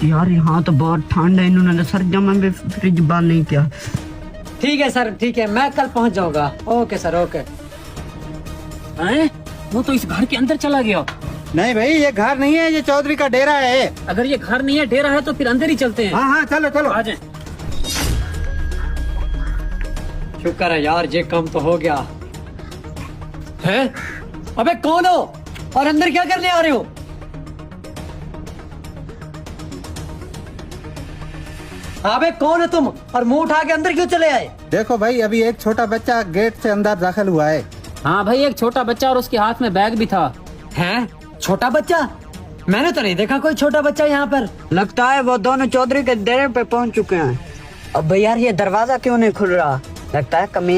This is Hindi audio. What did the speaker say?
यार यहाँ तो बहुत ठंड है, इन्होंने सर्दियों में भी फ्रिज बंद नहीं किया। ठीक है सर, ठीक है, मैं कल पहुंच जाऊंगा। Okay sir, okay. हैं? वो तो इस घर के अंदर चला गया। नहीं भाई, ये घर नहीं है, ये चौधरी का डेरा है। अगर ये घर नहीं है, डेरा है, तो फिर अंदर ही चलते हैं। हाँ हाँ, चलो चलो। आ जाए। शुक्र है यार, ये काम तो हो गया है। अबे कौन हो और अंदर क्या करने आ रहे हो? अबे कौन है तुम और मुंह उठा के अंदर क्यों चले आए? देखो भाई, अभी एक छोटा बच्चा गेट से अंदर दाखिल हुआ है। हाँ भाई, एक छोटा बच्चा और उसके हाथ में बैग भी था। हैं? छोटा बच्चा? मैंने तो नहीं देखा कोई छोटा बच्चा यहाँ पर। लगता है वो दोनों चौधरी के डेरे पे पहुंच चुके हैं। अब यार ये दरवाजा क्यों नहीं खुल रहा? लगता है कमी